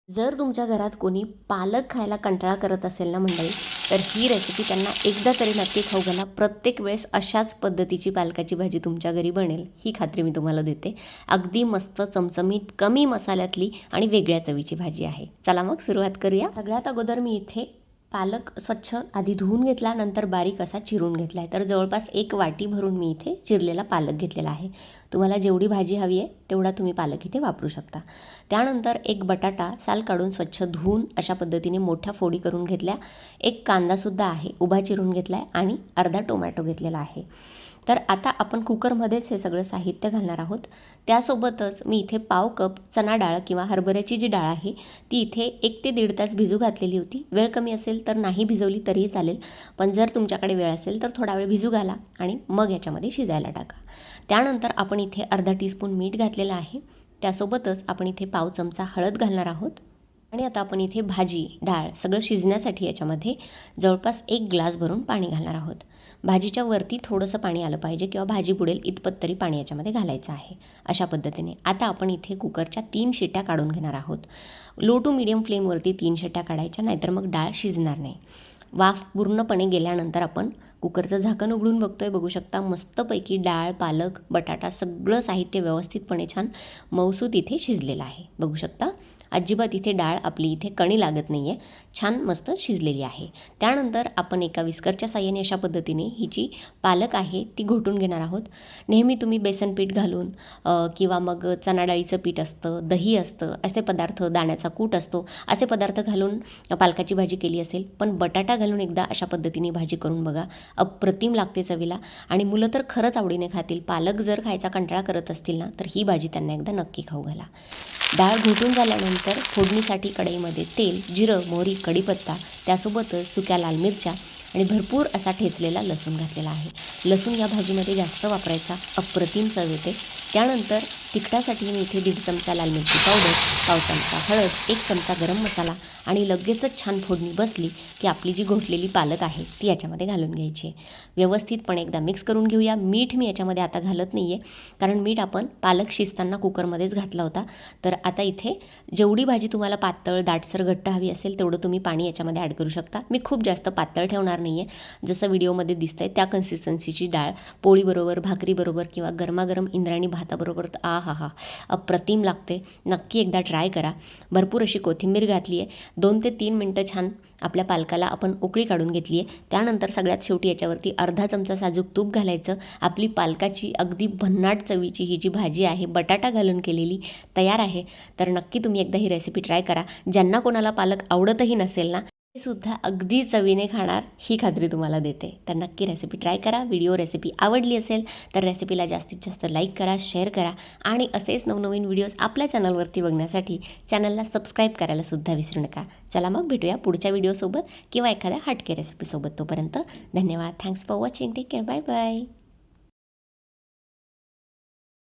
जर तुमच्या घरात कोणी पालक खायला कंटाळा करत असेल ना मंडळी, तर ही रेसिपी त्यांना एकदा तरी नक्की खाऊ घाला. प्रत्येक वेळेस अशाच पद्धतीची पालकाची भाजी तुमच्या घरी बनेल, ही खात्री मी तुम्हाला देते. अगदी मस्त चमचमीत, कमी मसाल्यातली आणि वेगळ्या चवीची भाजी आहे. चला मग सुरुवात करूया. सगळ्यात अगोदर मी इथे पालक स्वच्छ आधी धुवून घेतला, नंतर बारीक असा चिरून घेतला आहे. तर जवळपास 1 वाटी भरून मी इथे चिरलेला पालक घेतलेला आहे. तुम्हाला जेवढी भाजी हवी आहे तेवढा तुम्ही पालक इथे वापरू शकता. त्यानंतर एक बटाटा साल काढून स्वच्छ धुवून अशा पद्धतीने मोठ्या फोडी करून घेतल्या. एक कांदासुद्धा आहे उभा चिरून घेतला आहे आणि अर्धा टोमॅटो घेतलेला आहे. तर आता आपण कुकरमध्येच हे सगळं साहित्य घालणार आहोत. त्यासोबतच मी इथे पाव कप चणा डाळ किंवा हरभऱ्याची जी डाळ आहे ती इथे 1 ते 1.5 तास भिजू घातलेली होती. वेळ कमी असेल तर नाही भिजवली तरीही चालेल, पण जर तुमच्याकडे वेळ असेल तर थोडा वेळ भिजू घाला आणि मग याच्यामध्ये शिजायला टाका. त्यानंतर आपण इथे अर्धा टीस्पून मीठ घातलेलं आहे. त्यासोबतच आपण इथे पाव चमचा हळद घालणार आहोत आणि आता आपण इथे भाजी, डाळ सगळं शिजण्यासाठी याच्यामध्ये जवळपास 1 ग्लास भरून पाणी घालणार आहोत. भाजीच्या वरती थोडंसं पाणी आलं पाहिजे किंवा भाजी बुडेल इतपत तरी पाणी याच्यामध्ये घालायचं आहे. अशा पद्धतीने आता आपण इथे कुकरच्या 3 शिट्या काढून घेणार आहोत. लो टू मीडियम फ्लेमवरती 3 शिट्या काढायच्या, नाहीतर मग डाळ शिजणार नाही. वाफ पूर्णपणे गेल्यानंतर आपण कुकरचं झाकण उघडून बघतोय. बघू शकता मस्तपैकी डाळ, पालक, बटाटा सगळं साहित्य व्यवस्थितपणे छान मऊसूत इथे शिजलेलं आहे. बघू शकता अजिबात इथे डाळ आपली इथे कणी लागत नाही आहे, छान मस्त शिजलेली आहे. त्यानंतर आपण एका विस्करच्या साहाय्याने अशा पद्धतीने ही जी पालक आहे ती घोटून घेणार आहोत. नेहमी तुम्ही बेसन पीठ घालून किंवा मग चणा डाळीचं पीठ असतं, दही असतं, असे पदार्थ, दाण्याचा कूट असतो, असे पदार्थ घालून पालकाची भाजी केली असेल, पण बटाटा घालून एकदा अशा पद्धतीने भाजी करून बघा. अप्रतिम लागते चवीला आणि मुलं तर खरंच आवडीने खातील. पालक जर खायचा कंटाळा करत असतील ना, तर ही भाजी त्यांना एकदा नक्की खाऊ घाला. डाळ घोटून झाल्यानंतर फोडणीसाठी कढईमध्ये तेल, जिरं, मोहरी, कढीपत्ता, त्यासोबतच सुक्या लाल मिरच्या आणि भरपूर असा ठेचलेला लसूण घातलेला आहे. लसूण या भाजीमध्ये जास्त वापरायचा, अप्रतिम चव येते. त्यानंतर तिखटासाठी मी इथे 1.5 चमचा लाल मिरची पावडर, पाव चमचा हळद, 1 चमचा गरम मसाला आणि लगेचच छान फोडणी बसली की आपली जी घोटलेली पालक आहे ती याच्यामध्ये घालून घ्यायची आहे. व्यवस्थितपणे एकदा मिक्स करून घेऊया. मीठ मी याच्यामध्ये आता घालत नाही आहे, कारण मीठ आपण पालक शिजताना कुकरमध्येच घातला होता. तर आता इथे जेवढी भाजी तुम्हाला पातळ, दाटसर, घट्ट हवी असेल तेवढं तुम्ही पाणी याच्यामध्ये ॲड करू शकता. मी खूप जास्त पातळ ठेवणार नाही आहे. जसं व्हिडिओमध्ये दिसतंय त्या कन्सिस्टन्सीची डाळ पोळीबरोबर, भाकरीबरोबर किंवा गरमागरम इंद्रायणी भाताबरोबर आहाहा अप्रतिम लागते. नक्की एकदा ट्राय करा. भरपूर अशी कोथिंबीर घातली आहे. 2 ते 3 मिनटं छान आपल्या पालकाला आपण उकळी काढून घेतली आहे. त्यानंतर सगळ्यात शेवटी याच्यावरती अर्धा चमचा साजूक तूप घालायचं. आपली पालकाची अगदी भन्नाट चवीची ही जी भाजी आहे बटाटा घालून केलेली तयार आहे. तर नक्की तुम्ही एकदा ही रेसिपी ट्राय करा. ज्यांना कोणाला पालक आवडतही नसेल ना, ते सुद्धा अगदी चवीने खाणार, ही खात्री तुम्हाला देते. तर नक्की रेसिपी ट्राय करा. रेसिपी आवडली असेल तर रेसिपीला जास्तीत जास्त लाईक करा, शेअर करा आणि असेच नवनवीन व्हिडिओज आपल्या चॅनलवरती बघण्यासाठी चॅनलला सबस्क्राईब करायला सुद्धा विसरू नका. चला मग भेटूया पुढच्या व्हिडिओसोबत किंवा एखाद्या हटके रेसिपीसोबत. तोपर्यंत धन्यवाद. Thanks for watching. Take care. Bye bye.